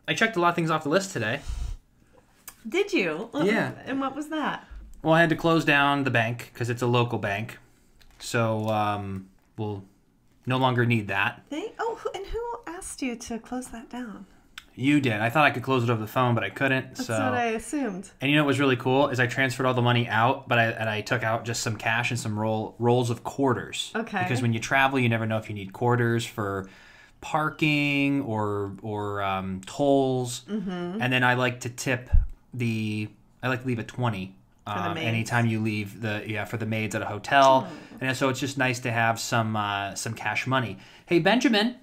I checked a lot of things off the list today. Did you? Yeah. And what was that? Well, I had to close down the bank because it's a local bank. So we'll no longer need that. And who asked you to close that down? You did. I thought I could close it over the phone, but I couldn't. That's what I assumed. And you know what was really cool is I transferred all the money out, but I took out just some cash and some rolls of quarters. Okay. Because when you travel, you never know if you need quarters for parking or tolls. Mm-hmm. And then I like to tip I like to leave a 20 anytime you leave for the maids at a hotel. Oh. And so it's just nice to have some cash money. Hey, Benjamin.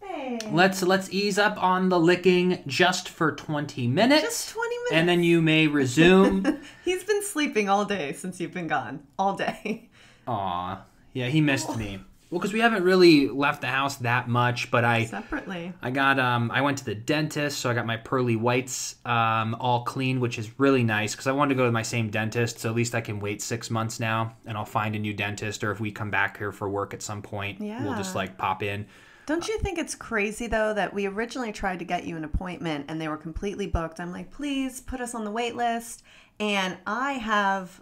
Hey. Let's ease up on the licking just for 20 minutes. Just 20 minutes. And then you may resume. He's been sleeping all day since you've been gone. All day. Aw. Yeah, he missed me. Well, because we haven't really left the house that much, but separately. I went to the dentist, so I got my pearly whites all clean, which is really nice because I wanted to go to my same dentist, so at least I can wait 6 months now, and I'll find a new dentist, or if we come back here for work at some point, we'll just like pop in. Don't you think it's crazy, though, that we originally tried to get you an appointment and they were completely booked? I'm like, please put us on the wait list. And I have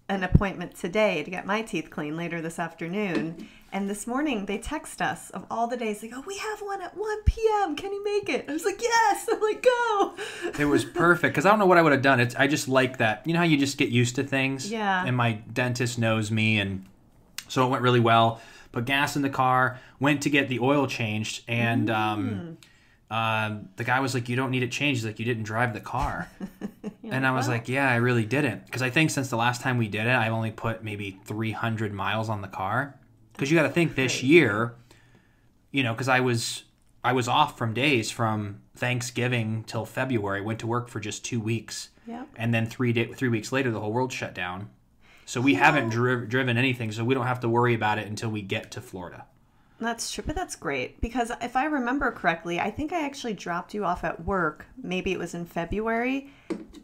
an appointment today to get my teeth cleaned later this afternoon. And this morning they text us of all the days. They go, we have one at 1 p.m. Can you make it? I was like, yes. I'm like, go. It was perfect because I don't know what I would have done. I just like that. You know how you just get used to things? Yeah. And my dentist knows me, and so it went really well. Put gas in the car, went to get the oil changed, and the guy was like, you don't need it changed. He's like, you didn't drive the car. And I was like, yeah, I really didn't. Because I think since the last time we did it, I've only put maybe 300 miles on the car. Because you got to think this year, you know, because I was off from days from Thanksgiving till February. Went to work for just 2 weeks. Yep. And then 3 weeks later, the whole world shut down. So we haven't driven anything, so we don't have to worry about it until we get to Florida. That's true, but that's great. Because if I remember correctly, I think I actually dropped you off at work. Maybe it was in February.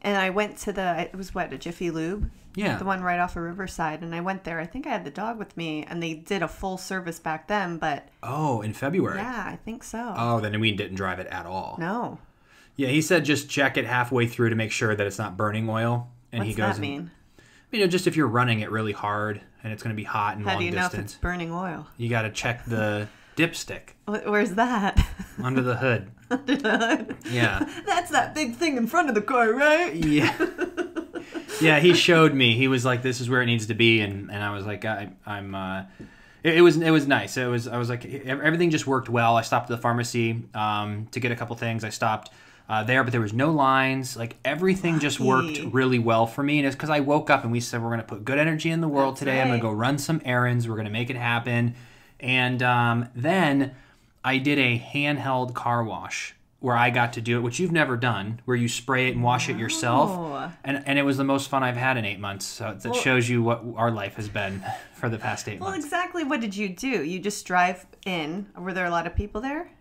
And I went to a Jiffy Lube? Yeah. The one right off of Riverside. And I went there. I think I had the dog with me. And they did a full service back then, but... Oh, in February? Yeah, I think so. Oh, then we didn't drive it at all. No. Yeah, he said just check it halfway through to make sure that it's not burning oil. And What's that mean? You know, just if you're running it really hard and it's going to be hot and long distance. How do you know if it's burning oil? You got to check the dipstick. Where's that? Under the hood. Under the hood? Yeah. That's that big thing in front of the car, right? Yeah. Yeah, he showed me. He was like, this is where it needs to be. And I was like, it was nice. I was like, everything just worked well. I stopped at the pharmacy to get a couple things. I stopped there, but there was no lines. Like everything just worked really well for me. And it's because I woke up and we said, we're going to put good energy in the world today. Right. I'm going to go run some errands. We're going to make it happen. And then I did a handheld car wash where I got to do it, which you've never done, where you spray it and wash it yourself. And it was the most fun I've had in 8 months. So that shows you what our life has been for the past 8 months. Well, exactly. What did you do? You just drive in. Were there a lot of people there?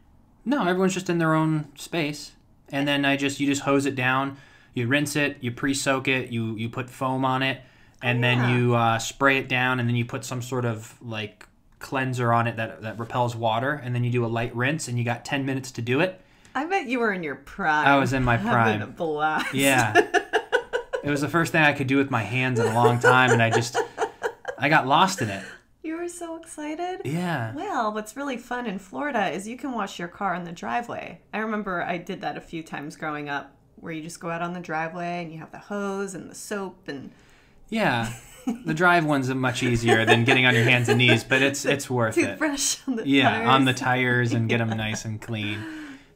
No, everyone's just in their own space. And then you just hose it down, you rinse it, you pre-soak it, you put foam on it, and then you spray it down, and then you put some sort of like cleanser on it that repels water, and then you do a light rinse, and you got 10 minutes to do it. I bet you were in your prime. I was in my prime. Having a blast. Yeah. It was the first thing I could do with my hands in a long time, and I got lost in it. You were so excited? Yeah. Well, what's really fun in Florida is you can wash your car in the driveway. I remember I did that a few times growing up, where you just go out on the driveway and you have the hose and the soap and... Yeah. The drive one's much easier than getting on your hands and knees, but it's worth it. Toothbrush on the tires. Yeah, on the tires and get them nice and clean.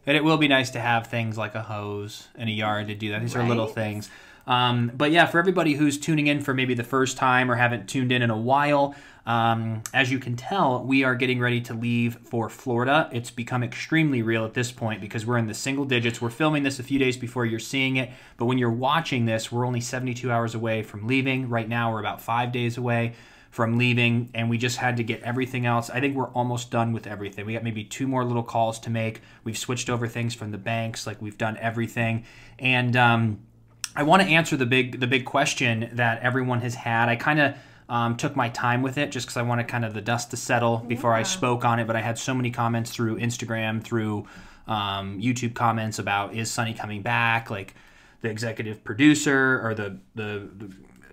And it will be nice to have things like a hose and a yard to do that. These are little things. But yeah, for everybody who's tuning in for maybe the first time or haven't tuned in a while, as you can tell, we are getting ready to leave for Florida. It's become extremely real at this point because we're in the single digits. We're filming this a few days before you're seeing it, but when you're watching this, we're only 72 hours away from leaving. Right now, we're about 5 days away from leaving, and we just had to get everything else. I think we're almost done with everything. We got maybe 2 more little calls to make. We've switched over things from the banks, like we've done everything. And I want to answer the big question that everyone has had. I kind of took my time with it just because I wanted kind of the dust to settle before I spoke on it, but I had so many comments through Instagram, through YouTube comments about, is Sonny coming back? Like the executive producer or the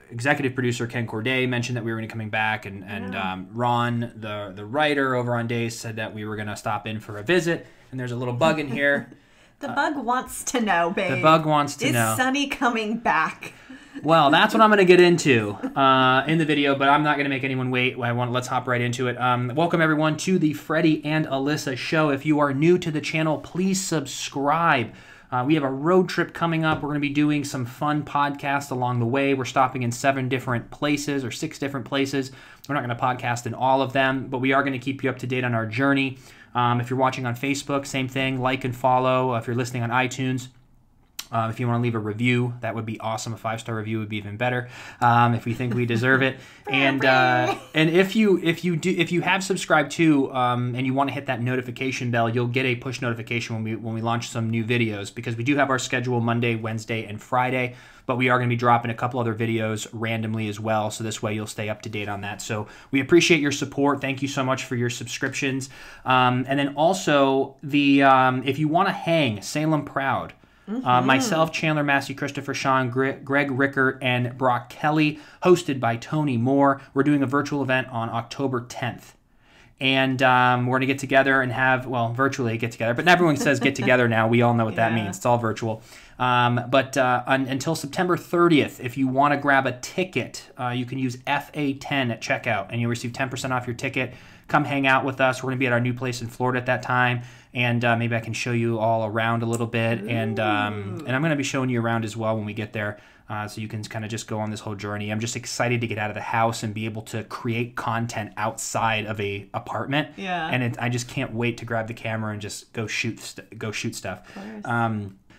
executive producer Ken Corday mentioned that we were going to be coming back, and Ron, the writer over on Days, said that we were going to stop in for a visit. And there's a little bug in here. The bug wants to know, babe. The bug wants to know. Is Sonny coming back? Well, that's what I'm going to get into in the video, but I'm not going to make anyone wait. Let's hop right into it. Welcome, everyone, to the Freddie and Alyssa Show. If you are new to the channel, please subscribe. We have a road trip coming up. We're going to be doing some fun podcasts along the way. We're stopping in 7 different places or 6 different places. We're not going to podcast in all of them, but we are going to keep you up to date on our journey. If you're watching on Facebook, same thing. Like and follow. If you're listening on iTunes, if you want to leave a review, that would be awesome. A 5-star review would be even better if we think we deserve it. And if you have subscribed to and you want to hit that notification bell, you'll get a push notification when we launch some new videos, because we do have our schedule Monday, Wednesday, and Friday. But we are going to be dropping a couple other videos randomly as well, so this way you'll stay up to date on that. So we appreciate your support. Thank you so much for your subscriptions. And then also, if you want to hang, Salem Proud. Myself, Chandler Massey, Christopher Sean, Greg Rickert, and Brock Kelly, hosted by Tony Moore. We're doing a virtual event on October 10th. And we're going to get together and have, well, virtually get together. But everyone says get together now. We all know what that means. It's all virtual. Until September 30th, if you want to grab a ticket, you can use FA10 at checkout, and you'll receive 10% off your ticket. Come hang out with us. We're going to be at our new place in Florida at that time. And maybe I can show you all around a little bit. And I'm going to be showing you around as well when we get there. So you can kind of just go on this whole journey. I'm just excited to get out of the house and be able to create content outside of a apartment. Yeah. And I just can't wait to grab the camera and just go shoot stuff.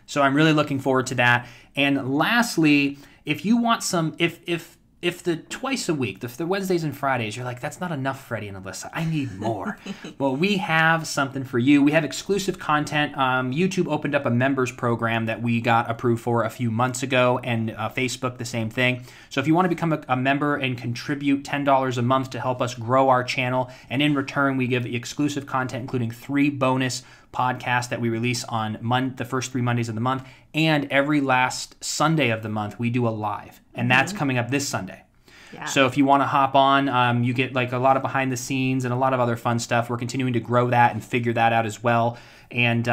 So I'm really looking forward to that. And lastly, if you want some, if the twice a week, the Wednesdays and Fridays, you're like, that's not enough, Freddie and Alyssa, I need more. Well, we have something for you. We have exclusive content. YouTube opened up a members program that we got approved for a few months ago, and Facebook the same thing. So if you want to become a member and contribute $10 a month to help us grow our channel, and in return we give exclusive content, including 3 bonus podcasts that we release on the first 3 Mondays of the month, and every last Sunday of the month we do a live, and that's coming up this Sunday. Yeah. So if you want to hop on, you get like a lot of behind the scenes and a lot of other fun stuff. We're continuing to grow that and figure that out as well. And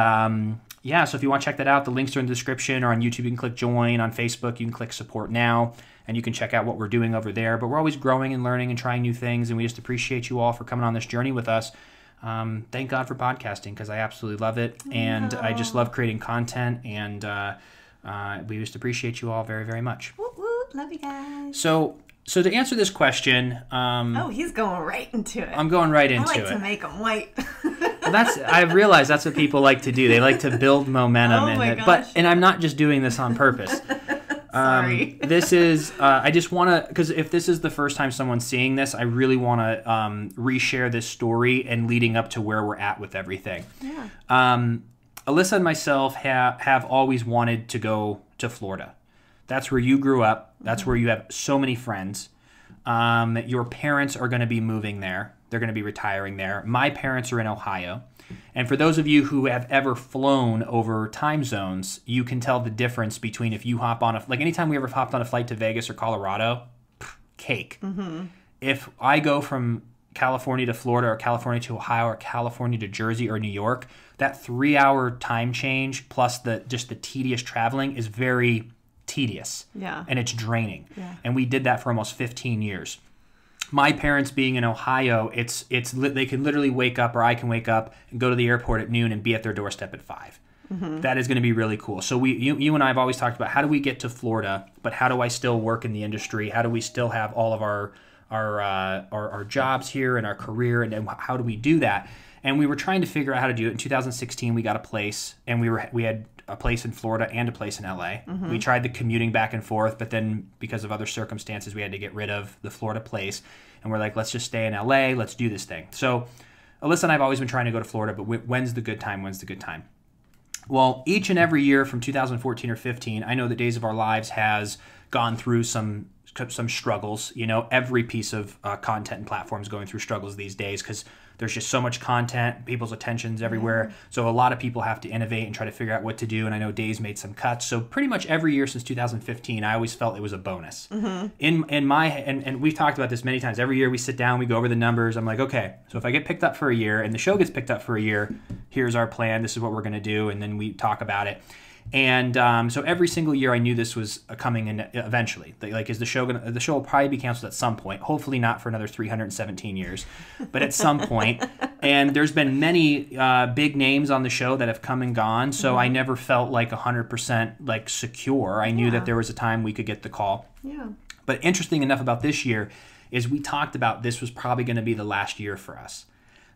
yeah, so if you want to check that out, the links are in the description, or on YouTube you can click join. On Facebook you can click support now, and you can check out what we're doing over there. But we're always growing and learning and trying new things, and we just appreciate you all for coming on this journey with us. Thank God for podcasting, because I absolutely love it, and I just love creating content, and we just appreciate you all very, very much. Woo woo, love you guys. So to answer this question, oh, he's going right into it. I'm going right into it. I like to make them white. Well, I've realized that's what people like to do. They like to build momentum in it. And I'm not just doing this on purpose. Sorry. This is, I just want to, because if this is the first time someone's seeing this, I really want to reshare this story and leading up to where we're at with everything. Yeah. Alyssa and myself have always wanted to go to Florida. That's where you grew up. That's where you have so many friends. Your parents are going to be moving there. They're going to be retiring there. My parents are in Ohio. And for those of you who have ever flown over time zones, you can tell the difference between if you hop on like anytime we ever hopped on a flight to Vegas or Colorado, cake. If I go from California to Florida, or California to Ohio, or California to Jersey or New York, that 3-hour time change plus just the tedious traveling is very tedious. Yeah. And it's draining. Yeah. And we did that for almost 15 years. My parents being in Ohio, they can literally wake up, or I can wake up and go to the airport at noon and be at their doorstep at 5. That is going to be really cool. So you and I have always talked about, how do we get to Florida, but how do I still work in the industry? How do we still have all of our jobs here and our career, and how do we do that? And we were trying to figure out how to do it. In 2016, we got a place, and we had a place in Florida and a place in LA. We tried the commuting back and forth, but then because of other circumstances, we had to get rid of the Florida place. And we're like, let's just stay in LA. Let's do this thing. So Alyssa and I have always been trying to go to Florida, but when's the good time? When's the good time? Well, each and every year from 2014 or 15, I know that Days of Our Lives has gone through some struggles. You know, every piece of content and platform is going through struggles these days, because There's just so much content, people's attention's everywhere. So a lot of people have to innovate and try to figure out what to do. And I know Dave's made some cuts. So pretty much every year since 2015, I always felt it was a bonus. In my and we've talked about this many times. Every year we sit down, we go over the numbers. I'm like, okay, so if I get picked up for a year and the show gets picked up for a year, here's our plan. This is what we're going to do, and then we talk about it. And so every single year I knew this was coming in eventually. Like, is the show gonna? The show will probably be canceled at some point. Hopefully not for another 317 years, but at some point. And there's been many big names on the show that have come and gone. So I never felt like 100% like secure. I knew that there was a time we could get the call. Yeah. But interesting enough about this year is we talked about this was probably going to be the last year for us.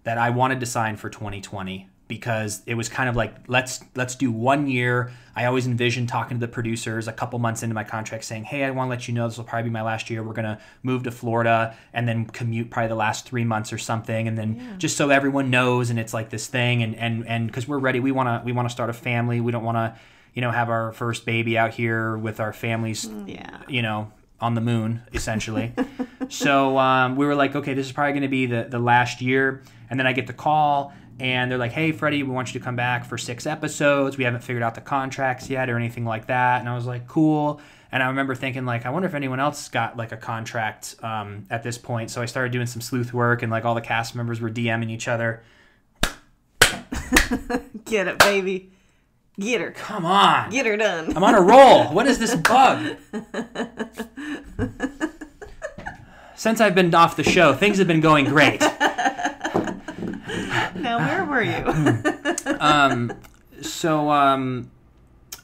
That I wanted to sign for 2020. Because it was kind of like, let's do 1 year. I always envisioned talking to the producers a couple months into my contract saying, hey, I want to let you know this will probably be my last year. We're going to move to Florida and then commute probably the last 3 months or something. And then just so everyone knows, and it's like this thing. And because we're ready, we want to start a family. We don't want to, have our first baby out here with our families, on the moon, essentially. So we were like, okay, this is probably going to be the last year. And then I get the call. And they're like, hey, Freddie, we want you to come back for 6 episodes. We haven't figured out the contracts yet or anything like that. And I was like, cool. And I remember thinking, like, I wonder if anyone else got, like, a contract at this point. So I started doing some sleuth work, and, like, all the cast members were DMing each other. Get it, baby. Get her. Come on. Get her done. I'm on a roll. What is this bug? Since I've been off the show, things have been going great. Now, where were you?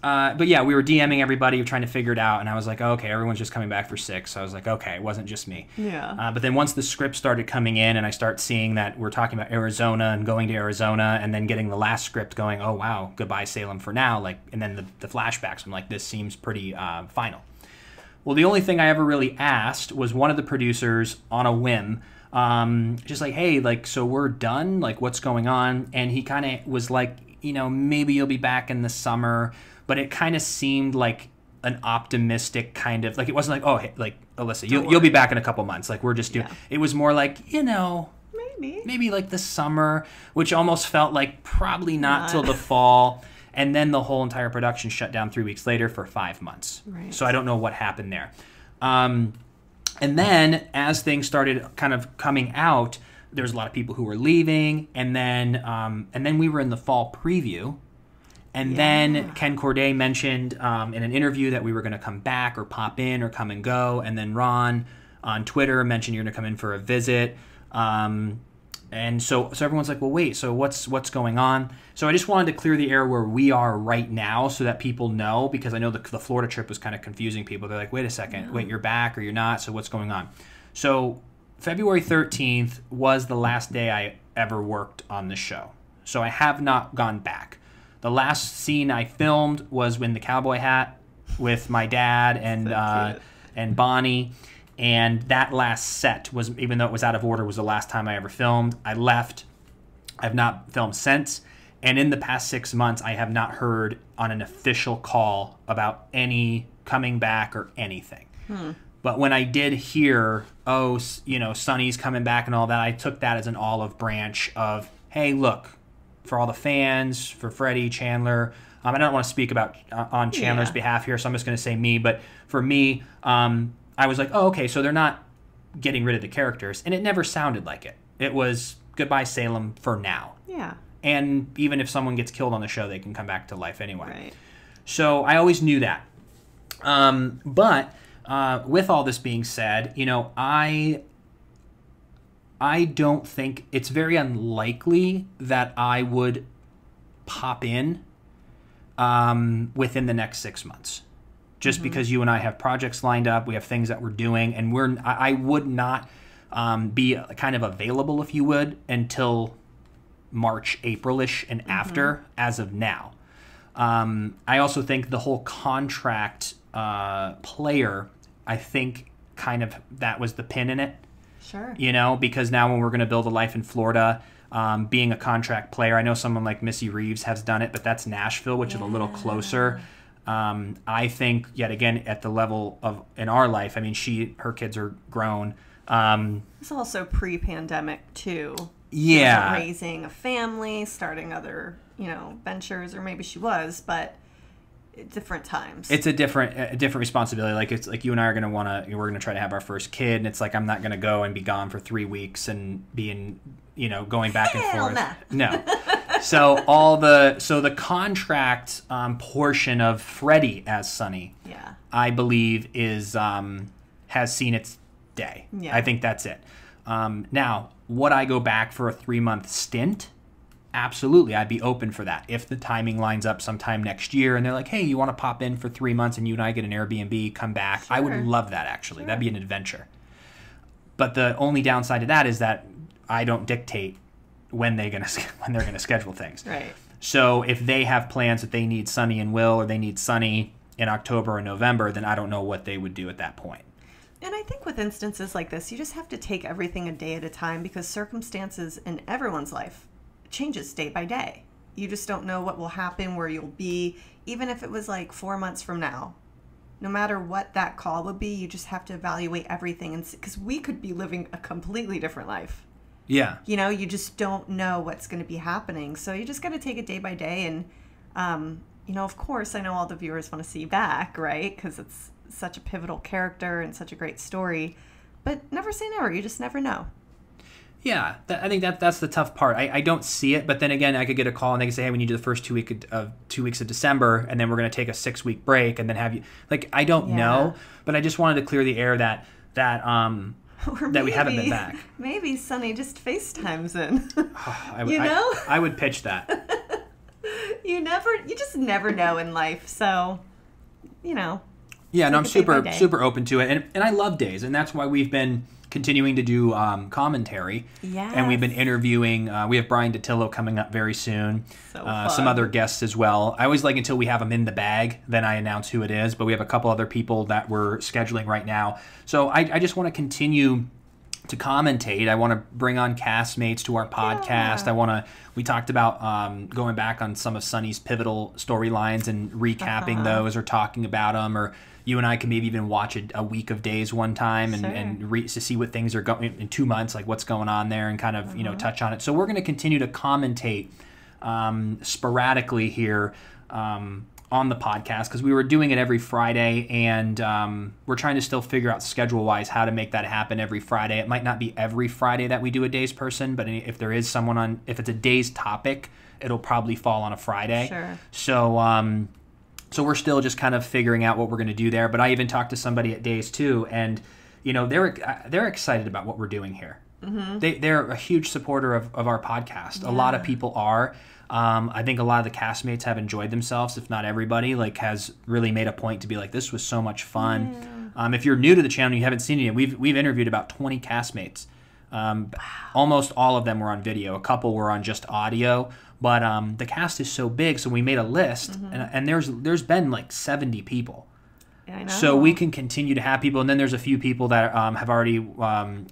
But yeah, we were DMing everybody, trying to figure it out, and I was like, oh, okay, everyone's just coming back for 6. So I was like, okay, it wasn't just me. Yeah. But then once the script started coming in, and I start seeing that we're talking about Arizona and going to Arizona, and then getting the last script going, oh wow, goodbye Salem for now, like, and then the flashbacks, I'm like, this seems pretty final. Well, the only thing I ever really asked was one of the producers on a whim. Just like, hey, like, so we're done, like, what's going on? And he kind of was like, maybe you'll be back in the summer, but it kind of seemed like an optimistic kind of, like, it wasn't like, oh, hey, like, Alyssa, you'll be back in a couple months, like, we're just doing, it was more like, maybe like the summer, which almost felt like probably not till the fall. And then the whole entire production shut down 3 weeks later for 5 months. Right. So I don't know what happened there. And then as things started kind of coming out, there was a lot of people who were leaving, and then we were in the fall preview, and then Ken Corday mentioned in an interview that we were going to come back or pop in or come and go, and then Ron on Twitter mentioned you're going to come in for a visit, and so everyone's like, well, wait, so what's going on? So I just wanted to clear the air where we are right now so that people know, because I know the Florida trip was kind of confusing people. They're like, wait a second, wait, you're back or you're not, so what's going on? So February 13th was the last day I ever worked on the show. So I have not gone back. The last scene I filmed was in the cowboy hat with my dad and Bonnie. And that last set was, even though it was out of order, was the last time I ever filmed. I left. I've not filmed since. And in the past 6 months, I have not heard on an official call about any coming back or anything. But when I did hear, Sonny's coming back and all that, I took that as an olive branch of, hey, look, for all the fans, for Freddie, Chandler, I don't want to speak about on Chandler's behalf here, so I'm just going to say me. But for me, I was like, oh, okay, so they're not getting rid of the characters. And it never sounded like it. It was goodbye Salem for now. Yeah. And even if someone gets killed on the show, they can come back to life anyway. Right. So I always knew that. But with all this being said, I don't think, it's very unlikely that I would pop in within the next 6 months. Just because you and I have projects lined up, we have things that we're doing, and I would not be kind of available, if you would, until March, April-ish and after, as of now. I also think the whole contract player, I think kind of that was the pin in it. Sure. Because now when we're going to build a life in Florida, being a contract player, I know someone like Missy Reeves has done it, but that's Nashville, which is a little closer. I think, yet again, at the level of in our life, I mean, her kids are grown. It's also pre-pandemic too. Yeah. Raising a family, starting other, ventures, or maybe she was, but different times. It's a different responsibility. Like, it's like you and I are going to we're going to try to have our first kid, and it's like I'm not going to go and be gone for 3 weeks and be in, going back and forth. No. So the contract portion of Freddie as Sonny, I believe has seen its day. Yeah. I think that's it. Now, would I go back for a 3-month stint? Absolutely, I'd be open for that. If the timing lines up sometime next year and they're like, hey, you want to pop in for 3 months and you and I get an Airbnb, come back. Sure. I would love that, actually. Sure. That'd be an adventure. But the only downside to that is that I don't dictate when they're gonna schedule things. Right. So if they have plans that they need Sonny and Will, or they need Sonny in October or November, then I don't know what they would do at that point. And I think with instances like this, you just have to take everything a day at a time, because circumstances in everyone's life changes day by day. You just don't know what will happen, where you'll be, even if it was like 4 months from now. No matter what that call would be, you just have to evaluate everything, and because we could be living a completely different life. Yeah. You just don't know what's going to be happening. So you just got to take it day by day. And, of course, I know all the viewers want to see you back, right? Because it's such a pivotal character and such a great story. But never say never. You just never know. Yeah, I think that's the tough part. I don't see it, but then again, I could get a call and they could say, hey, we need you the first 2 weeks of December, and then we're going to take a 6-week break, and then have you. Like, I don't know, but I just wanted to clear the air that we haven't been back. Maybe Sonny just FaceTimes in. I would pitch that. You just never know in life, so Yeah, no, I'm super open to it, and I love days, and that's why we've been continuing to do commentary. Yes. And we've been interviewing. We have Brian DeTillo coming up very soon. So fun. Some other guests as well. I always like until we have them in the bag, then I announce who it is. But we have a couple other people that we're scheduling right now. So I just want to continue to commentate. I want to bring on castmates to our podcast. Yeah. We talked about going back on some of Sonny's pivotal storylines and recapping those, or talking about them, or you and I can maybe even watch a week of days one time and to see what things are going in 2 months, like what's going on there, and kind of touch on it. So we're going to continue to commentate sporadically here on the podcast, because we were doing it every Friday, and we're trying to still figure out schedule-wise how to make that happen every Friday. It might not be every Friday that we do a Days person, but if there is someone on, if it's a Days topic, it'll probably fall on a Friday. Sure. So we're still just kind of figuring out what we're going to do there. But I even talked to somebody at Days too, and they're excited about what we're doing here. Mm-hmm. They're a huge supporter of our podcast. Yeah. A lot of people are. I think a lot of the castmates have enjoyed themselves, if not everybody, has really made a point to be like, this was so much fun. Yeah. If you're new to the channel and you haven't seen it yet, we've interviewed about 20 castmates. Wow. Almost all of them were on video. A couple were on just audio. But the cast is so big, so we made a list, and there's been like 70 people. Yeah, I know. So we can continue to have people, and then there's a few people that have already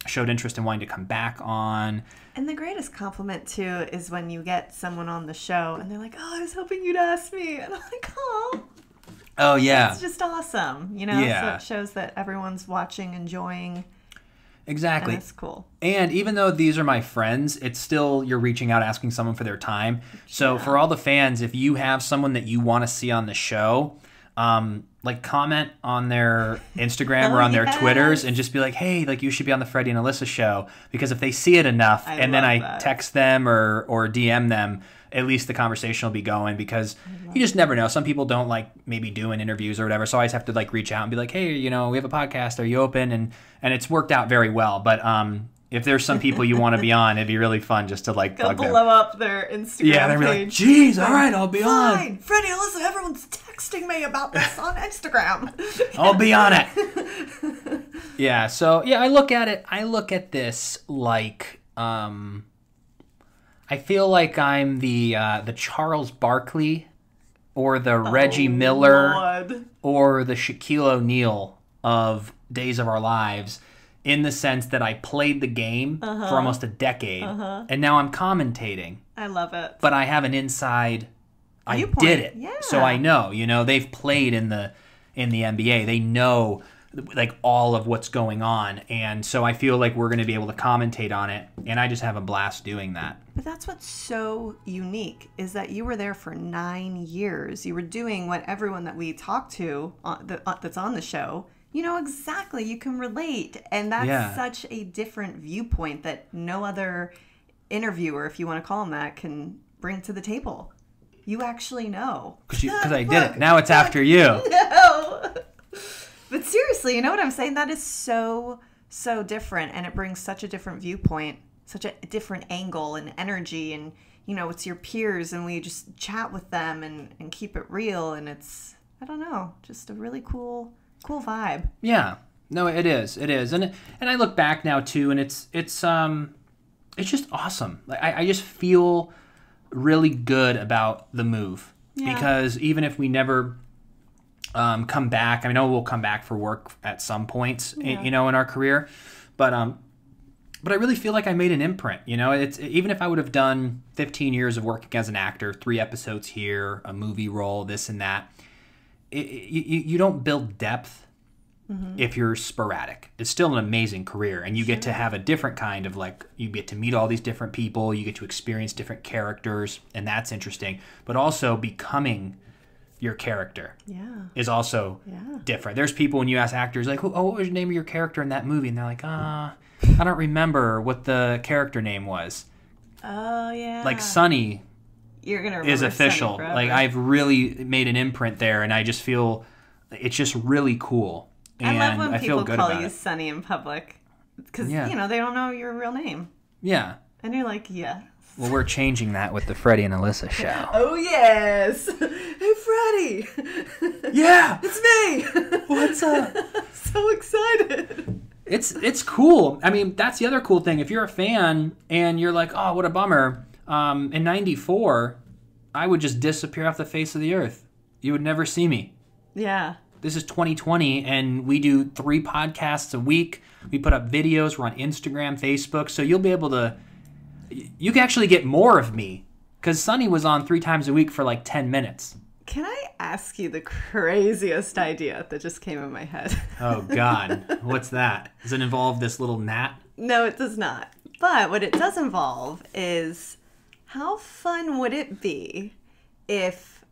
showed interest in wanting to come back on. And the greatest compliment, too, is when you get someone on the show, and they're like, oh, I was hoping you'd ask me. And I'm like, oh. Oh, yeah. It's just awesome, Yeah. So it shows that everyone's watching, enjoying. Exactly. And that's cool. And even though these are my friends, it's still, you're reaching out, asking someone for their time. So for all the fans, if you have someone that you want to see on the show, comment on their Instagram or on their Twitters, and just be like, hey, you should be on the Freddie and Alyssa show. Because if they see it enough, and then I text them or DM them, at least the conversation will be going, because you just never know. Some people don't like maybe doing interviews or whatever, so I always have to reach out and be like, hey, we have a podcast, are you open? And it's worked out very well. But if there's some people you want to be on, it'd be really fun just to plug them. Blow up their Instagram Yeah, they'd be like, geez, all right, I'll be on. Freddie, Alyssa, everyone's texting me about this on Instagram. I'll be on it. Yeah, so I look at this like I feel like I'm the Charles Barkley, or the Reggie Miller, Lord. Or the Shaquille O'Neal of Days of Our Lives, in the sense that I played the game for almost a decade, and now I'm commentating. I love it. But I have an inside. Viewpoint. I did it, yeah. so I know. They've played in the NBA. They know like all of what's going on. And so I feel like we're going to be able to commentate on it, and I just have a blast doing that. But that's what's so unique is that you were there for 9 years. You were doing what everyone that we talk to that's on the show, you know exactly. You can relate. And that's such a different viewpoint that no other interviewer, if you want to call him that, can bring to the table. You actually know. Because I did it. Now it's after you. No. But seriously, you know what I'm saying? That is so different. And it brings such a different viewpoint, such a different angle and energy. And, you know, it's your peers and we just chat with them and keep it real. And it's, I don't know, just a really cool vibe. Yeah. No, it is. It is. And I look back now too, and it's just awesome. Like I just feel really good about the move because even if we never come back, I know we'll come back for work at some points, you know, in our career, but I really feel like I made an imprint. You know, it's even if I would have done 15 years of working as an actor, 3 episodes here, a movie role, this and that. You don't build depth if you're sporadic. It's still an amazing career, and you get to have a different kind of, like, you get to meet all these different people, you get to experience different characters, and that's interesting. But also becoming your character is also different. There's people, when you ask actors, like, oh, what was the name of your character in that movie? And they're like, I don't remember what the character name was. Oh, yeah. Like Sonny You're gonna remember is official. Sonny Like, I've really made an imprint there, and I just feel it's just really cool. And I love when people call you it. Sonny in public because you know they don't know your real name. Yeah. And you're like, yeah. Well, we're changing that with the Freddie and Alyssa Show. Oh yes. Hey Freddie. Yeah. It's me. What's up? So excited. It's cool. I mean, that's the other cool thing. If you're a fan and you're like, oh, what a bummer. In '94, I would just disappear off the face of the earth. You would never see me. Yeah. This is 2020, and we do 3 podcasts a week. We put up videos. We're on Instagram, Facebook. So you'll be able to... You can actually get more of me, because Sonny was on 3 times a week for like 10 minutes. Can I ask you the craziest idea that just came in my head? Oh, God. What's that? Does it involve this little gnat? No, it does not. But what it does involve is how fun would it be if...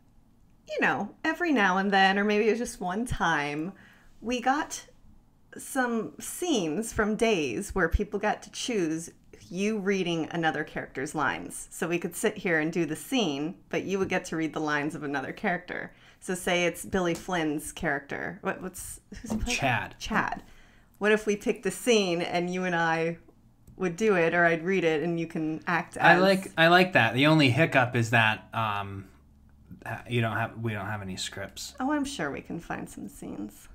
you know, every now and then, or maybe it was just one time, we got some scenes from days where people got to choose you reading another character's lines. So we could sit here and do the scene, but you would get to read the lines of another character. So say it's Billy Flynn's character. Who's he playing? Chad. Chad. What if we picked the scene and you and I would do it, or I'd read it and you can act as... I like that. The only hiccup is that... we don't have any scripts. Oh, I'm sure we can find some scenes.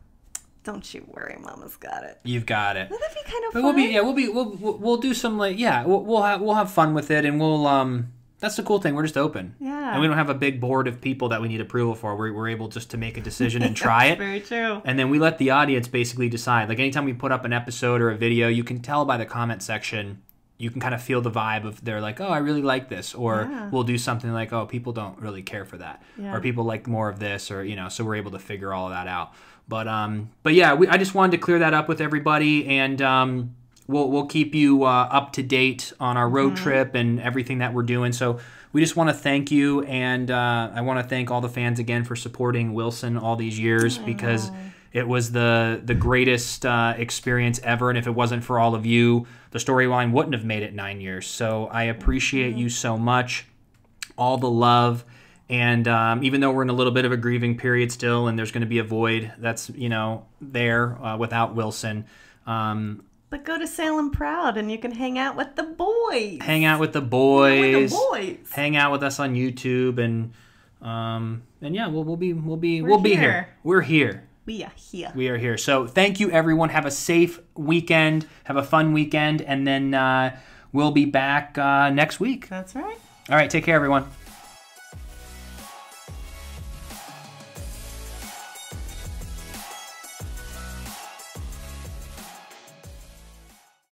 Don't you worry, Mama's got it. You've got it. Wouldn't that be kind of but fun? we'll do some, like, we'll have fun with it, and we'll that's the cool thing. We're just open. Yeah. And we don't have a big board of people that we need approval for. We're able just to make a decision and try it. Very true. And then we let the audience basically decide. Like, anytime we put up an episode or a video, you can tell by the comment section. You can kind of feel the vibe of they're like, oh, I really like this. Or we'll do something like, oh, people don't really care for that. Yeah. Or people like more of this, or, you know, so we're able to figure all of that out. But yeah, I just wanted to clear that up with everybody, and we'll keep you up to date on our road trip and everything that we're doing. So we just want to thank you, and I want to thank all the fans again for supporting Wilson all these years, because it was the greatest experience ever, and if it wasn't for all of you, the storyline wouldn't have made it 9 years. So I appreciate you so much, all the love, and even though we're in a little bit of a grieving period still, and there's going to be a void that's, you know, there without Wilson. But go to Salem Proud, and you can hang out with the boys. Hang out with the boys. boys. Hang out with us on YouTube, and yeah, we'll be here. We're here. We are here. We are here. So thank you, everyone. Have a safe weekend. Have a fun weekend. And then we'll be back next week. That's right. All right. Take care, everyone.